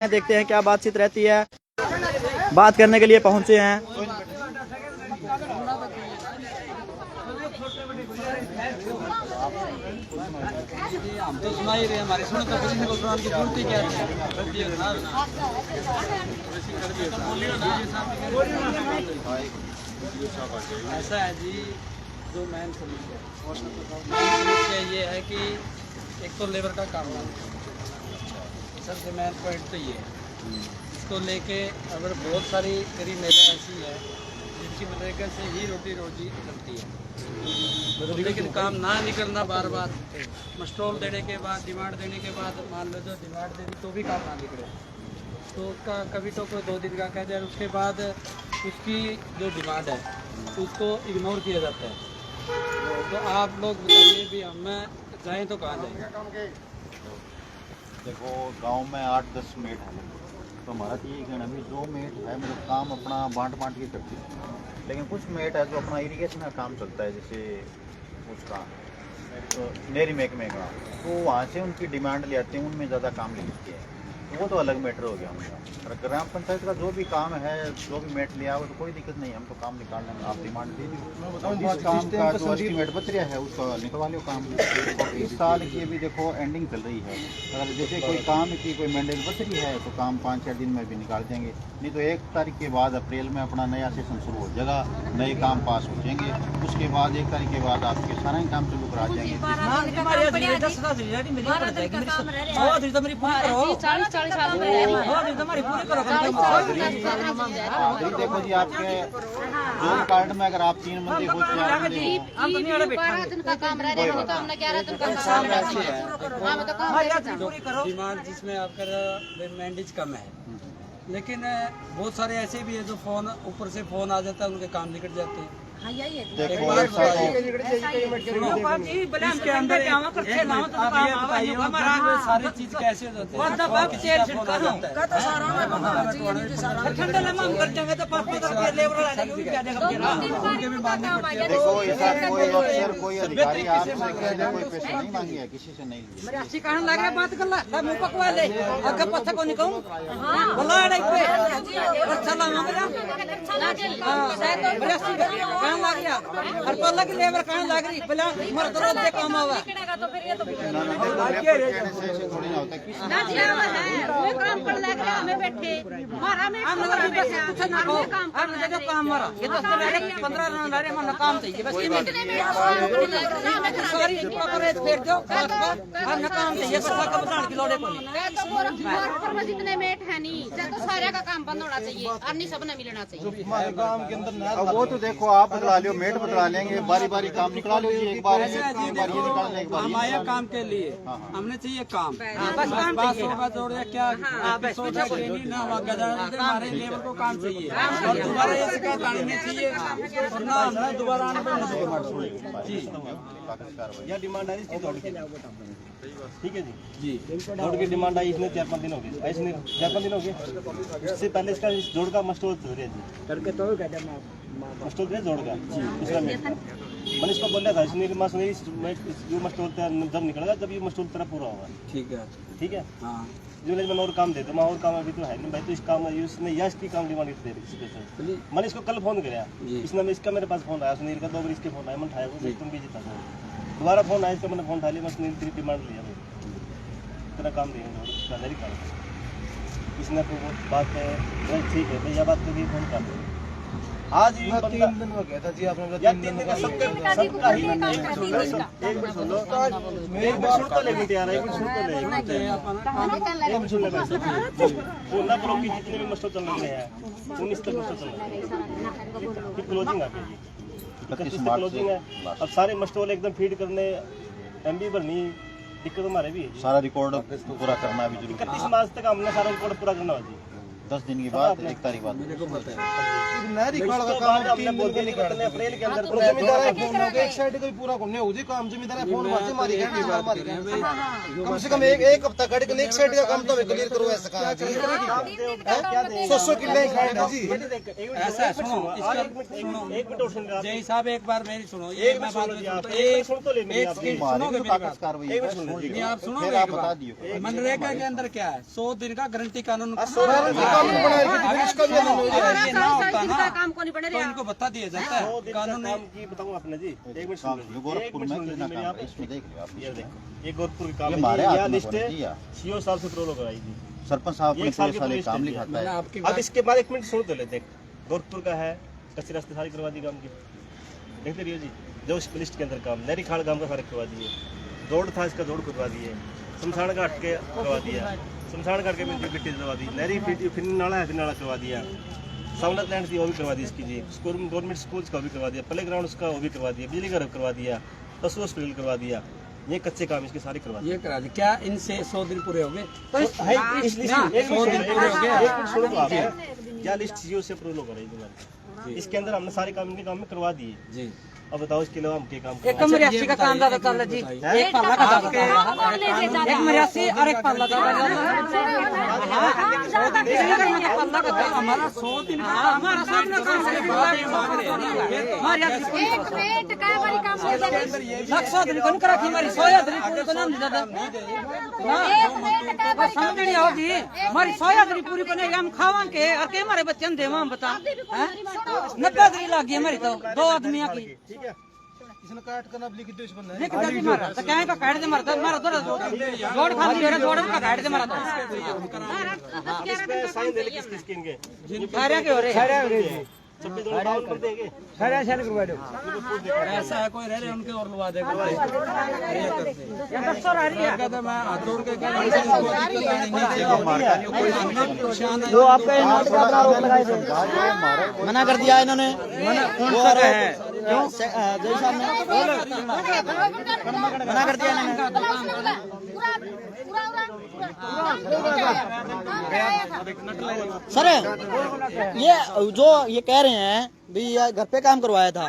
देखते हैं क्या बातचीत रहती है। बात करने के लिए पहुंचे हैं। हम तो सुना ही रहे, हमारी सुनो तो किसी को सुनाने की जरूरत ही क्या है। ऐसा है जी, जो मेन समस्या ये है कि एक तो लेबर का काम है, सबसे मेन पॉइंट तो ये है। इसको लेके अगर बहुत सारी गरीब महिला ऐसी है जिनकी मनरेगा से ही रोटी रोजी चलती है, लेकिन काम ना निकलना, बार बार मस्टोल देने के बाद, डिमांड देने के बाद, मान लो जो डिमांड दे दी तो भी काम ना निकले, तो उसका कभी तो कोई 2 दिन का कह जाए, उसके बाद उसकी जो डिमांड है उसको इग्नोर किया जाता है। तो आप लोग बताइए भी हमें जाएँ तो कहाँ जाएंगे। देखो गांव में 8-10 मेट है, तो हमारा तो ये कहना भी 2 मेट है, मतलब काम अपना बांट के करती है। लेकिन कुछ मेट है जो अपना इरीगेशन का काम चलता है, जैसे उसका तो नेरी महकमे का, तो वहाँ से उनकी डिमांड ले आते हैं, उनमें ज़्यादा काम ले लेते हैं, तो वो तो अलग मैटर हो गया उनका। और ग्राम पंचायत का जो भी काम है, जो भी मेट लिया हो तो कोई दिक्कत नहीं, हम तो काम निकालने में, आप डिमांड दे दी जिस काम का जो एस्टीमेट बच रहा है उसका निकलवा लो काम। और इस साल की भी देखो एंडिंग चल रही है, अगर जैसे कोई काम की कोई मैंडेट बच रही है तो काम 5-6 दिन में भी निकाल देंगे, नहीं तो 1 तारीख के बाद अप्रैल में अपना नया सेशन शुरू हो जाएगा, नए काम पास हो जाएंगे, उसके बाद 1 तारीख के बाद आपके सारा ही काम शुरू करा जाएंगे। देखो जी, आपके जॉब कार्ड में अगर आप 3 बंदे हो, 4 बंदे हो, डिमांड जिसमें आपका मैंडेज कम है, लेकिन बहुत सारे ऐसे भी है जो फोन ऊपर से फोन आ जाता है, उनके काम निकल जाते हैं। देखो इसके अंदर सारी चीज कैसे होती है, देखो ऐसा कोई अफसर कोई अधिकारी आपसे कोई पैसा नहीं मांगी है, किसी से नहीं बात कर हर पल्ला की लेबर कहाँ लग रही, पहले मर्द दे काम आवा तो फिर ये तो थोड़ी ना होता है, ना जी हम है वो काम कर लग रहा हमें बैठे मारा में हम लोग कुछ ना हो, हम जो काम मारा ये 10-15 रन रहे मन काम चाहिए बस, ये सारी पकड़े फेर दो हम ना काम चाहिए, सब का बताने की लोड़े कोनी तो पर में जितने मेट है नहीं तो सारे का काम बंद होना चाहिए और नहीं सबने मिलना चाहिए। हमारे गांव के अंदर वो तो देखो आप बदला लो, मेट बदला लेंगे, बारी काम निकला लो, एक बार ये निकालने, एक बार हम आए काम के लिए, हमने चाहिए काम, बस बात होगा जोड़ क्या सोचा नहीं ना हुआ, हमारे लेबर को काम चाहिए और दोबारा ये शिकायत आनी नहीं चाहिए, ना हमें दोबारा आने पर जी यह डिमांड आई इसकी दौड़ की, ठीक है जी दौड़ की डिमांड आई, इसने 4-5 दिन हो गए, इसने 4-5 दिन हो गए, इससे पहले इसका इस जोड़ का मस्टोल धो रहे जी करके तो मस्टोल दे जोड़ का दूसरा में मैंने इसको बोला था, इसने मां सुनी जो मस्टोल जब निकलेगा जब ये मस्टोल तेरा पूरा होगा, ठीक है हाँ, जो मैं और काम देता हूँ, और काम अभी तो है नहीं भाई, तो इस काम इसने यश की काम डिमांड दे रही है। मैंने इसको कल फोन किया, इसने इसका मेरे पास फोन आया, सुनील का 2 बार इसके फोन आया, मैंने उठाया, तुम भी जीता दोबारा फोन आया, इसका मैंने फोन उठा लिया, मैं सुनील तेरी डिमांड लिया भाई तेरा काम देंगे, नहीं काम इसने बात है ठीक है भैया, बात करिए फोन कर दो। आज 3 दिन हो गया था जी, आपने 3 दिन का सबका ही एक मिनट सुन लो, एक बार सुन तो लेके तैयार है, एक मिनट सुन तो ले बोलना करो कि जितने भी मस्टोल चल रहे हैं 19 तक मस्टोल चल रहे हैं, क्लोजिंग आ गई जी, 31 तक क्लोजिंग है। अब सारे मस्टोल एकदम फीड करने एमबी भरनी दिक्कत हमारे भी है, सारा रिकॉर्ड पूरा करना भी जरूरी है। 31 मार्च तक हमने सारा रिकॉर्ड पूरा करना है जी, 10 दिन के बाद 1 तारीख बाद उसके बाद हमने बोल के निकलने अप्रैल के अंदर जमींदार फोन हो गया एक साइड कोई पूरा करने हो जी काम जमींदार फोन मार मारी गए कम से कम एक हफ्ता कट के एक साइड का काम तो क्लियर करो ऐसा कहा जी 100 किले साइड है जी ऐसा है, सुनो एक मिनट और सुन रहे जय साहब एक बार मेरी सुनो, एक ये मिनट मैं सुन बात लीजिए आप, में एक सुन तो ले मेरी आप एक मारे सुनोगे तो मेरी कागज बात? कार्रवाई एक मिनट है, सुन छोड़ लीजिए। नहीं, आप सुनो फिर मेरी आप बात। बता दियो मनरेगा के अंदर क्या है, 100 दिन का गारंटी कानून कानून बनाया कि इसका भी अमल हो जाए अगर ये ना होता ना काम को नहीं बने तो इनको बता दिया जाता है 100 दिन कानून का काम की बताऊं आपने जी, एक मिनट सुन लीजिए, गोरखपुर एक में मिनट सुन कितना लीजिए मेरी काम आप, है इसमें देख लो आप ये देखो ये गोरखपुर के काम ये है हमारे जी, हाथ यह में लिस्ट है पड़ती है। सीओ साहब से प्रोलो कराई जी। सरपंच साहब ये अपने एक साल पुलिस की वाले पुलिस काम है। लिखाता मैंने है आपकी अब बात इसके बाद 1 मिनट सुन तो ले, देख गोरखपुर का है, कच्चे रास्ते सारी करवा दी काम की, देखते रहिए जी। जो इस लिस्ट के अंदर काम नहरी खाड़ गांव का सारे करवा दिए, रोड था इसका रोड करवा दिए, शमशान घाट के करवा दिया, शमशान घाट के मिट्टी करवा दी, नहरी फिर नाला है फिर नाला करवा दिया, सहूलत लैंड थी वो भी करवा दी इसकी जी, गवर्नमेंट स्कूल का भी करवा दिया, प्ले ग्राउंड उसका वो भी करवा दिया, बिजली घर करवा दिया, पशु हॉस्पिटल करवा दिया, ये कच्चे काम इसके सारे करवा दिए। ये करा दी क्या इनसे 100 दिन पूरे हो गए? है इस लिस्ट में 100 दिन पूरे हो गए। एक मिनट सुनो तो आप, क्या लिस्ट सीओ से अप्रूवल कराई तुम्हारी, इसके अंदर हमने सारे काम इनके काम में करवा दिए। जी अब बताओ इसके अलावा हम क्या काम एक मरियासी का काम ज्यादा चल रहा जी, एक पाला का ज्यादा, एक मरियासी और एक पाला ज्यादा हमारा 100 दिन का हमारा सामने काम एक मिनट का बड़ी काम हो जाए। 100 दिन को करा हमारी 100 दिन पूरी को नहीं ज्यादा एक मिनट का बड़ी समझ नहीं आओ जी, हमारी 100 दिन पूरी को नहीं हम खावा के और के हमारे बच्चे देवा हम बता 90 दिन लग गई हमारी तो 2 आदमियों की इसने काट करना लिख दो इस बंदा लिख दे मारा तो क्या का काट दे मारा तो मारा तो जोड़ खाली है जोड़ का काट दे मारा तो इस पे साइन दे ले किस किस के इनके सारे के हो रहे 26 जोड़ डाउन कर देंगे। ऐसा है कोई रह रहे उनके और लुवा देगा ये 200 आ रही है कहता मैं हाथ जोड़ के कह वो आपका यहाँ पे अपना आरोप लगाए थे, मना कर दिया इन्होंने, वो आरोप है क्यों जय साहब ने मना कर दिया इन्होंने। सर ये जो ये कह रहे हैं भी ये घर पे काम करवाया था,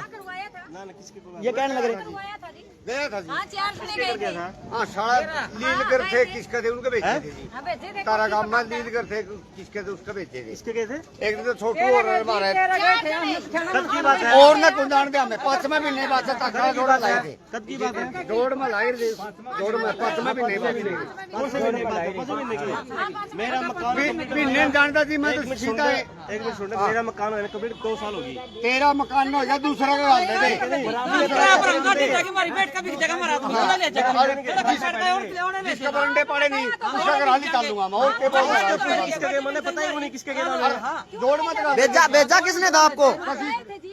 ये कहने लग रहे गया था जी हाँ 4 जने गए थे। हाँ सारा लील कर थे किसका थे उनके बेचे थे जी हाँ बेचे थे। तारा गांव में लील कर थे किसके थे उसका बेचे थे इसके गए थे एक दिन तो छोटू और हमारा कब की बात है, और ना कुंदान में 5वें महीने बाद से तकड़ा जोड़ा लाए थे कब की बात है, जोड़ में लाए थे जोड़ में 5वें महीने बाद कौन से महीने की बात है, कौन से महीने की है? मेरा मकान महीने जानता जी मैं तो सीधा है एक मिनट सुन, मेरा मकान है कंप्लीट 2 साल होगी। तेरा मकान हो गया दूसरा का हाल दे हमारी बेट का भी जगह मारा तो ले जाएगा जिसका बरंडे पड़े नहीं उसका घर हाल निकाल दूंगा मैं और के बोल किसके गए मैंने पता ही नहीं किसके गए जोड़ मत लगा भेजा भेजा किसने था आपको,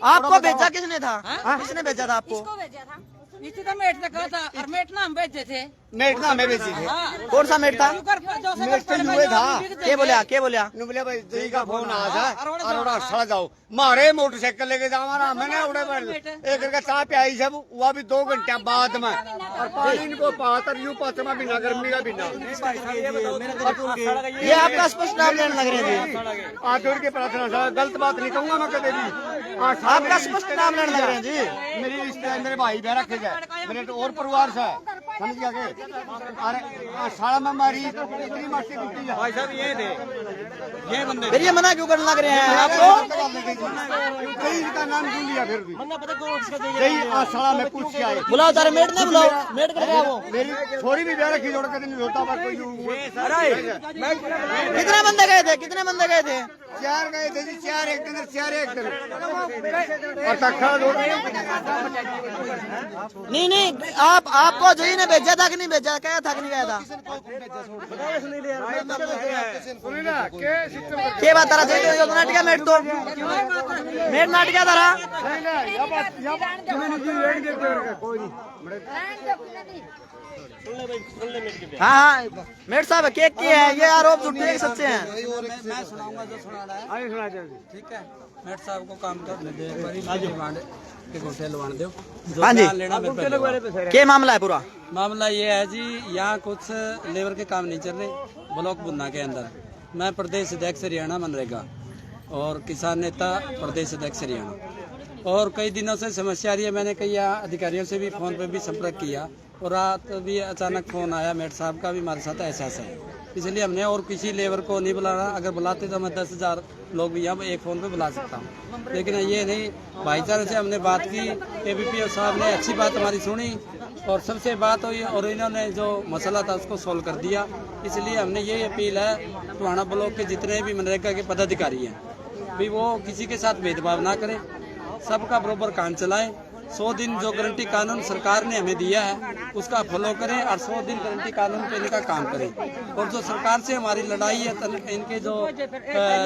आपको भेजा किसने था, किसने भेजा था आपको, किसको भेजा था? इसी का मेट ने कहा था और मेट ना हम बेचे थे मेट ना हमें बेची थे कौन सा मेट था, मेट से जुए था क्या बोलिया क्या बोलिया, बोले भाई जी का फोन आ जा अरोड़ा सड़ जाओ मारे मोटरसाइकिल लेके जाओ हमारा मैंने उड़े पर एक करके चाय प्याई सब वो भी 2 घंटे बाद में और पानी इनको पातर यूं पातर में बिना गर्मी का बिना ये आपका स्पष्ट नाम लेने लग रहे थे, हाथ जोड़ के प्रार्थना सर गलत बात नहीं कहूंगा मैं कभी भी आपका स्पष्ट नाम लेने लग रहे हैं जी। मेरी रिश्ते मेरे भाई बहन रखे गए मेरे तो और परिवार से समझ गया के अरे साला में मारी इतनी मस्ती कुत्ती है भाई साहब ये बंदे फिर ये मना क्यों करने लग रहे हैं आपको, का नाम क्यों लिया फिर भी यही साला में पूछ के आए बुलाओ तारे मेट नहीं बुलाओ, मेट कर गया वो, मेरी छोरी भी ब्याह रखी जोड़ के नहीं होता पर कोई कितने बंदे गए थे, कितने बंदे गए थे, 4 गए थे जी 4 एक दिन 4 एक दिन और तखा जोड़ नहीं नहीं आपको जो ही ने भेजा था कि नहीं भेजा, क्या था कि नहीं गया था, सुनी ना के सिस्टम क्या बात तारा जो यो नाटिका मेट तो मेट नाटिका तारा नहीं ना कोई नहीं सुन ले मेरे के हाँ हाँ मेट साहब केक की है ये आरोप झूठे हैं कि सच्चे हैं, मैं सुनाऊंगा जो सुनाना है, ठीक है मेट साहब को काम कर दे बड़ी डिमांड के घोटे लवान दो जो हाँ जी। बयान लेना मैं पहले क्या मामला है पूरा, मामला ये है जी यहाँ कुछ लेबर के काम नहीं चल रहे ब्लॉक बुन्ना के अंदर, मैं प्रदेश अध्यक्ष हरियाणा मनरेगा और किसान नेता प्रदेश अध्यक्ष हरियाणा। और कई दिनों से समस्या आ रही है। मैंने कई अधिकारियों से भी फ़ोन पे भी संपर्क किया और रात भी अचानक फ़ोन आया मेट साहब का भी हमारे साथ ऐसा है, इसलिए हमने और किसी लेबर को नहीं बुलाना। अगर बुलाते तो मैं 10,000 लोग भी यहाँ एक फ़ोन पे बुला सकता हूँ, लेकिन ये नहीं। भाईचारे से हमने बात की, ABPO साहब ने अच्छी बात हमारी सुनी और सबसे बात हुई और इन्होंने जो मसला था उसको सोल्व कर दिया। इसलिए हमने ये अपील है टोहाना ब्लॉक के जितने भी मनरेगा के पदाधिकारी हैं भी वो किसी के साथ भेदभाव ना करें, सबका बराबर काम चलाएं। 100 दिन जो गारंटी कानून सरकार ने हमें दिया है उसका फॉलो करें और 100 दिन गारंटी कानून पे इनका काम करें। और जो सरकार से हमारी लड़ाई है, इनके जो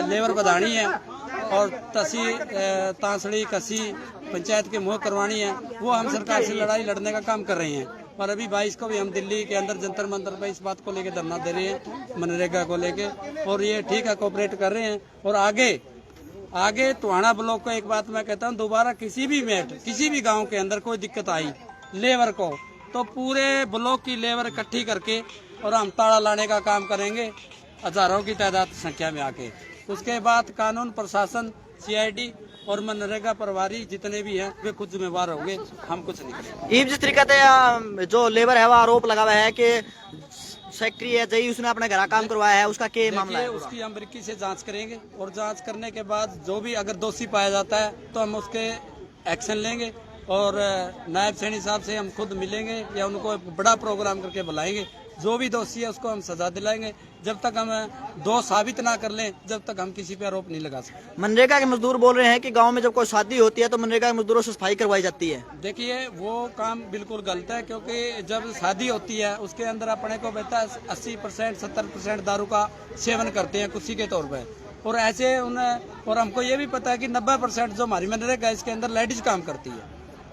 लेबर बढ़ानी है और तांसड़ी कसी पंचायत के मुँह करवानी है, वो हम सरकार से लड़ाई लड़ने का काम कर रहे हैं। और अभी 22 को भी हम दिल्ली के अंदर जंतर मंतर पर इस बात को लेकर धरना दे रहे हैं मनरेगा को लेके, और ये ठीक है कोऑपरेट कर रहे हैं। और आगे टोहाना ब्लॉक को एक बात मैं कहता हूँ, दोबारा किसी भी गांव के अंदर कोई दिक्कत आई लेबर को तो पूरे ब्लॉक की लेबर इकट्ठी करके और हम ताला लाने का काम करेंगे हजारों की तादाद संख्या में आके। उसके बाद कानून प्रशासन CID और मनरेगा प्रभारी जितने भी हैं वे खुद जिम्मेवार होंगे, हम कुछ नहीं करेंगे। ये जिस तरीके से जो लेबर है वो आरोप लगा हुआ है कि सेक्रेटरी है जई उसने अपने घर काम करवाया है, उसका क्या मामला है? उसकी हम बारीकी से जांच करेंगे और जांच करने के बाद जो भी अगर दोषी पाया जाता है तो हम उसके एक्शन लेंगे। और नायब सैनी साहब से हम खुद मिलेंगे या उनको बड़ा प्रोग्राम करके बुलाएंगे। जो भी दोषी है उसको हम सजा दिलाएंगे। जब तक हम दोष साबित ना कर लें जब तक हम किसी पे आरोप नहीं लगा सकते। मनरेगा के मजदूर बोल रहे हैं कि गांव में जब कोई शादी होती है तो मनरेगा के मजदूरों से सफाई करवाई जाती है। देखिए वो काम बिल्कुल गलत है, क्योंकि जब शादी होती है उसके अंदर अपने को बेटा 80% 70% दारू का सेवन करते हैं कुर्सी के तौर पर। और ऐसे और हमको ये भी पता है कि 90% जो हमारी मनरेगा है इसके अंदर लेडीज काम करती है।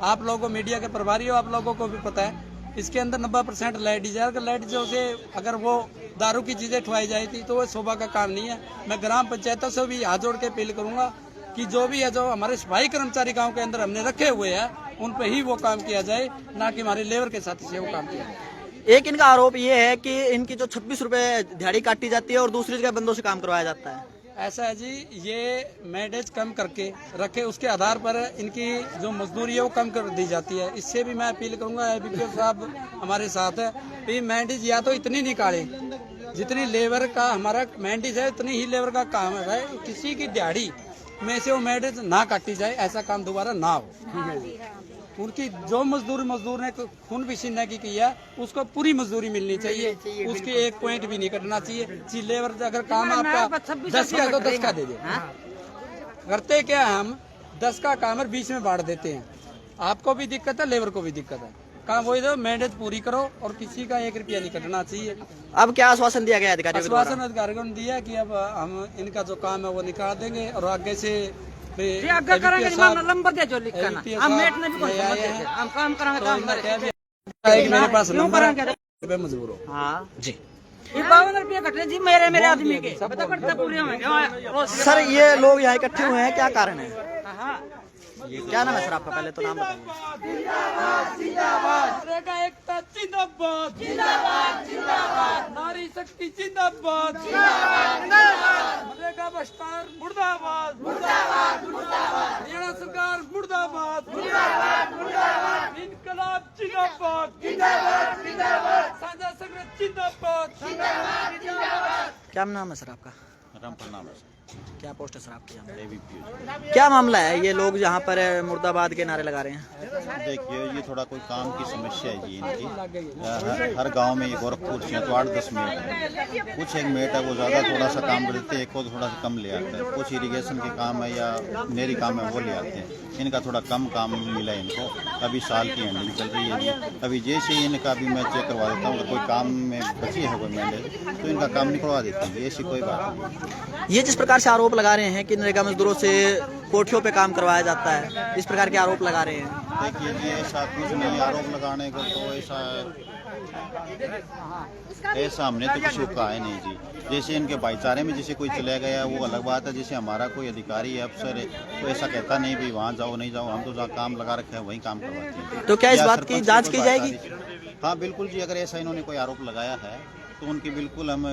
आप लोगों को मीडिया के प्रभारी हो, आप लोगों को भी पता है इसके अंदर 90% लेडीज है। अगर लेडीजों से अगर वो दारू की चीजें ठुआई जाती तो वो शोभा का काम नहीं है। मैं ग्राम पंचायतों से भी हाथ जोड़ के अपील करूंगा कि जो भी है, जो हमारे सफाई कर्मचारी गांव के अंदर हमने रखे हुए हैं उन पे ही वो काम किया जाए, ना कि हमारे लेबर के साथी से वो काम किया जाए। एक इनका आरोप ये है कि इनकी जो 26 रुपए दिहाड़ी काटी जाती है और दूसरी जगह बंदों से काम करवाया जाता है। ऐसा है जी, ये मैडेज कम करके रखे उसके आधार पर इनकी जो मजदूरी है वो कम कर दी जाती है। इससे भी मैं अपील करूंगा, ABPO साहब हमारे साथ है, कि मैडेज या तो इतनी निकाले जितनी लेबर का हमारा मैडेज है उतनी ही लेबर का काम है। किसी की दिहाड़ी में से वो मैडेज ना काटी जाए, ऐसा काम दोबारा ना हो। उनकी जो मजदूर ने खून पसीना की किया उसको पूरी मजदूरी मिलनी चाहिए, उसकी एक पॉइंट भी नहीं कटना चाहिए। लेबर अगर काम आपका 10 का तो 10 का दे दे। करते क्या हम 10 का काम 20 में बांट देते हैं। आपको भी दिक्कत है, लेबर को भी दिक्कत है। काम वही दो, मैनेज पूरी करो और किसी का 1 रुपया नहीं कटना चाहिए। अब क्या आश्वासन दिया गया अधिकारियों को? आश्वासन अधिकारियों ने दिया कि अब हम इनका जो काम है वो निकाल देंगे और आगे से आगे करेंगे। नंबर दे जो लिखा हम मेट ने भी हम काम करेंगे, काम मेरे पास नंबर मजबूर हो। हाँ जी, ये 52 रुपये कटने जी मेरे आदमी के पता पूरे होंगे। सर ये लोग यहाँ इकट्ठे हुए हैं, क्या कारण है? क्या नाम है सर आपका? पहले तो नाम बताइए। एकता जिंदाबाद, नारी शक्ति जिंदाबाद, मनरेगा भ्रष्टाचार मुर्दाबाद, हरियाणा सरकार मुर्दाबाद, इनकलाब जिंदाबाद, साझा संघर्ष जिंदाबाद। क्या नाम है सर आपका? रामपुर नाम है। क्या पोस्ट है सर आपकी यहाँ? ABPO। क्या मामला है? ये लोग यहाँ पर मुर्दाबाद के नारे लगा रहे हैं। देखिए ये थोड़ा कोई काम की समस्या है जी इनकी। हर गांव में ये गोरखपुर से तो 8-10 मेट है। कुछ एक मेट है वो ज़्यादा थोड़ा सा काम कर देते हैं, एक को थोड़ा सा कम ले आते हैं। कुछ इरिगेशन के काम है या नेरी काम है वो ले आते हैं। इनका थोड़ा कम काम मिला है इनको। अभी साल की हैंडलिंग चल रही है जी। अभी जैसे ही इनका भी मैं चेक करवा देता हूँ, अगर कोई काम में बची है कोई मैंडेज तो इनका काम निकलवा देते हैं। ऐसी कोई बात नहीं। ये जिस प्रकार से आरोप लगा रहे हैं कि नरेगा मजदूरों से कोठियों पे काम करवाया जाता है, इस प्रकार के आरोप लगा रहे हैं। देखिए जी ऐसा कुछ नहीं, आरोप लगाने को तो ऐसा हमने तो किसी को कहा है नहीं जी। जैसे इनके भाईचारे में जैसे कोई चला गया वो अलग बात है। जैसे हमारा कोई अधिकारी है, अफसर है, तो ऐसा कहता नहीं भी वहाँ जाओ नहीं जाओ, हम तो जहाँ काम लगा रखे हैं वहीं काम करवाते हैं। तो क्या इस बात की जांच की जाएगी? हाँ बिल्कुल जी, अगर ऐसा इन्होंने कोई आरोप लगाया है तो उनकी बिल्कुल हम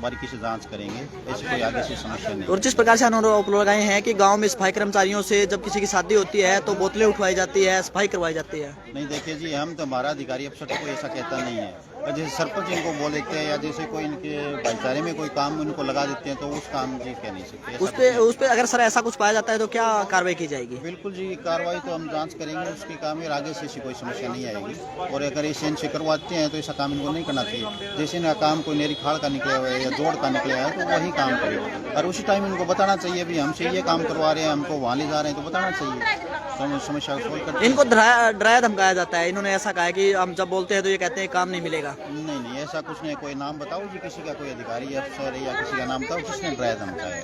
बारीकी से जांच करेंगे, ऐसी कोई आगे से समस्या नहीं। और जिस प्रकार से आरोप लगाए हैं कि गांव में सफाई कर्मचारियों से जब किसी की शादी होती है तो बोतलें उठवाई जाती है, सफाई करवाई जाती है। नहीं देखिए जी, हम तो हमारा अधिकारी अफसर तो कोई ऐसा कहता नहीं है, और जैसे सरपंच इनको बोल देते हैं या जैसे कोई इनके भाईचारे में कोई काम इनको लगा देते हैं तो उस काम जी कह नहीं सकते। उस पे अगर सर ऐसा कुछ पाया जाता है तो क्या कार्रवाई की जाएगी? बिल्कुल जी, कार्रवाई तो हम जांच करेंगे उसकी काम, और आगे से ऐसी कोई समस्या नहीं आएगी। और अगर इसे इनसे करवाते हैं तो ऐसा काम इनको नहीं करना चाहिए। जैसे इनका काम कोई नेरी खाड़ का निकला हुआ है या जोड़ का निकला है तो वही काम करे, और उसी टाइम इनको बताना चाहिए भी हमसे ये काम करवा रहे हैं, हमको वहाँ ले जा रहे हैं, तो बताना चाहिए, तो हम समस्या को सोल्व करते हैं। इनको डराया धमकाया जाता है, इन्होंने ऐसा कहा है कि हम जब बोलते हैं तो ये कहते हैं काम नहीं मिलेगा। नहीं ऐसा कुछ नहीं। कोई नाम बताओ जी किसी का, कोई अधिकारी अफसर या किसी का नाम बताओ जिसने डराया धमकाया।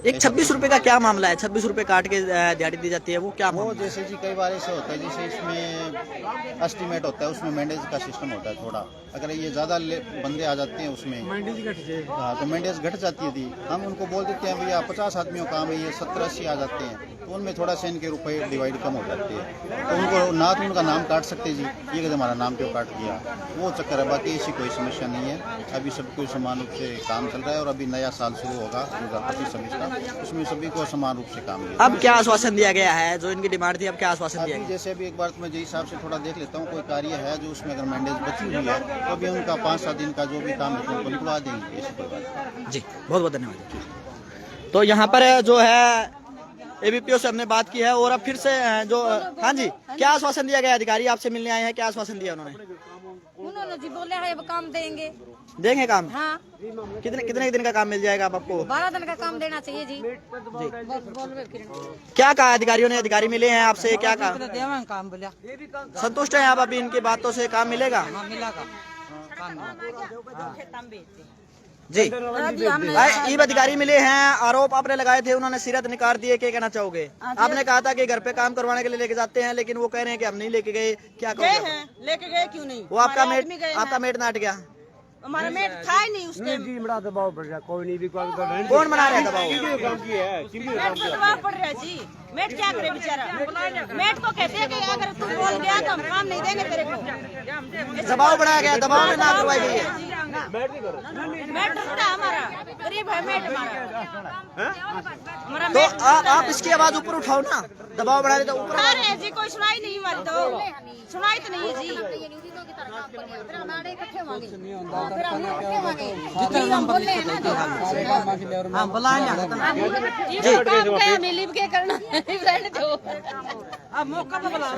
एक 26 रुपए का क्या मामला है? 26 रुपए काट के दिहाड़ी दी जाती है, वो क्या वो मामला है? जैसे जी कई बार ऐसा होता है, जैसे इसमें एस्टीमेट होता है, उसमें मेंटेज का सिस्टम होता है थोड़ा, अगर ये ज़्यादा बंदे आ जाते हैं उसमें हाँ तो मेंटेज घट जाती है थी। हम उनको बोल देते हैं भैया 50 आदमियों का काम है, ये 70-80 आ जाते हैं तो उनमें थोड़ा सा इनके रुपए डिवाइड कम हो जाते हैं, तो उनको ना तो उनका नाम काट सकते जी, ये कहते हमारा नाम क्यों काट दिया, वो चक्कर है। बाकी ऐसी कोई समस्या नहीं है, अभी सब कुछ समान रूप से काम चल रहा है, और अभी नया साल शुरू होगा 2025-26 का, उसमें सभी को समान रूप से काम मिलेगा। अब क्या आश्वासन दिया गया है? जो इनकी डिमांड थी, अब क्या आश्वासन दिया अभी गया? जैसे अभी एक बार मैं जी साहब से थोड़ा देख लेता हूँ, कोई कार्य है जो उसमें अगर मैंडेज बची हुई है तो अभी उनका 5-7 दिन का जो भी काम है उनको निकलवा देंगे, ऐसी कोई बात नहीं। जी बहुत बहुत धन्यवाद। तो यहाँ पर जो है एबीपीओ से हमने बात की है, और अब फिर से जो हाँ जी, क्या आश्वासन दिया गया? अधिकारी आपसे मिलने आए हैं, क्या आश्वासन दिया उन्होंने जी बोले है अब काम देंगे काम? हाँ। कितने दिन का काम मिल जाएगा अब आपको? 12 दिन का काम देना चाहिए जी। क्या कहा अधिकारियों ने? अधिकारी मिले हैं आपसे, क्या कहा? काम बोला संतुष्ट हैं आप अभी इनकी बातों से? काम मिलेगा जी? ईब अधिकारी मिले हैं, आरोप आपने लगाए थे, उन्होंने सिरत निकाल दिए, क्या कहना चाहोगे? आपने कहा था कि घर पे काम करवाने के लिए लेके जाते हैं, लेकिन वो कह रहे हैं कि हम नहीं लेके गए, क्या कहोगे? लेके गए क्यों नहीं? वो आपका मेट नाट गया, हमारा मेट था ही नहीं उस टाइम। दबाव पड़ रहा, कोई नहीं भी कौन बना रहे दबाव? मेट को दबाव पड़ रहा है जी। मेट क्या करे बेचारा? मेट को कहते हैं कि अगर तू बोल गया तो हम काम नहीं देंगे तेरे को। दबाव बढ़ाया गया, दबाव में ना करवाई गई है। मेट ढूंढा हमारा, गरीब है मेट हमारा। तो आप इसकी आवाज ऊपर उठाओ ना, दबाव बढ़ा रहे तो ऊपर उठा रहे हैं जी, कोई सुनाई नहीं हमारी, तो सुनाई तो नहीं है जी।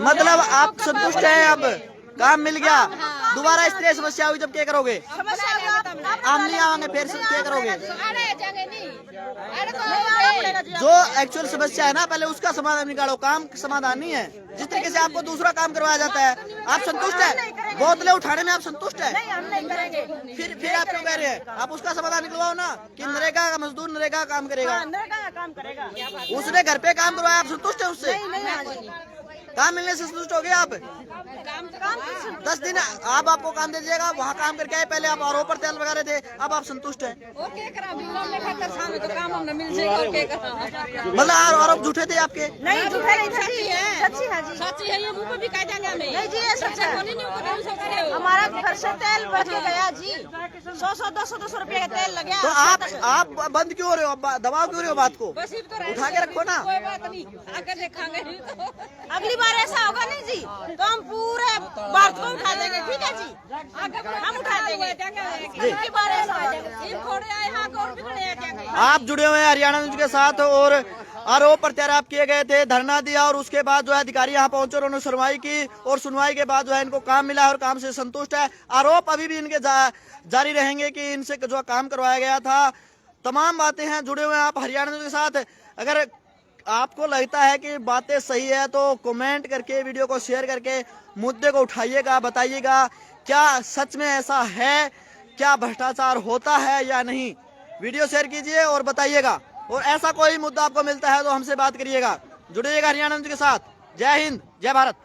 मतलब आप संतुष्ट हैं? अब काम मिल गया, दोबारा इस तरह समस्या हुई जब क्या करोगे? आप नहीं आएंगे फिर क्या करोगे? जो एक्चुअल समस्या है ना, पहले उसका समाधान निकालो, काम समाधान नहीं है। जिस तरीके से आपको दूसरा काम करवाया जाता है, आप संतुष्ट है? बोतलें उठाने में आप संतुष्ट है? फिर आप क्यों कह रहे हैं? आप उसका समाधान निकलवाओ ना, कि नरेगा का मजदूर नरेगा काम करेगा, उसने घर पे काम करवाया, आप संतुष्ट है उससे? काम मिलने से संतुष्ट हो गए आप? 10 दिन आपको काम दे दीजिएगा, वहाँ काम करके आए, पहले आप आरोप पर तेल लगा रहे थे, अब आप संतुष्ट हैं? मतलब आरोप झूठे थे आपके? नहीं झूठे नहीं, सच्ची है, सच्ची है, ये मुंह पे भी कह देंगे हमें। नहीं जी ये सच्चा है, हमारा घर से तेल बच के गया जी, 100-200 रुपए का तेल लग गया। तो आप बंद क्यों हो रहे हो, दबाव क्यों रहे हो बात को? उठा के रखो ना। कोई बात नहीं, आकर देखेंगे। अगली बार ऐसा होगा नहीं जी तो हम पूरे भारत को उठा देंगे, ठीक है जी? हम उठा देंगे। अगली बार ऐसा आप जुड़े हुए हैं हरियाणा न्यूज के साथ, और आरोप प्रत्यारोप किए गए थे, धरना दिया, और उसके बाद जो है अधिकारी यहाँ पहुंचे, उन्होंने सुनवाई की, और सुनवाई के बाद जो है इनको काम मिला और काम से संतुष्ट है। आरोप अभी भी इनके जारी रहेंगे कि इनसे जो काम करवाया गया था। तमाम बातें हैं, जुड़े हुए हैं आप हरियाणा न्यूज के साथ। अगर आपको लगता है कि बातें सही है तो कमेंट करके, वीडियो को शेयर करके मुद्दे को उठाइएगा, बताइएगा क्या सच में ऐसा है, क्या भ्रष्टाचार होता है या नहीं। वीडियो शेयर कीजिए और बताइएगा, और ऐसा कोई मुद्दा आपको मिलता है तो हमसे बात करिएगा। जुड़िएगा हरियाणा न्यूज के साथ। जय हिंद, जय भारत।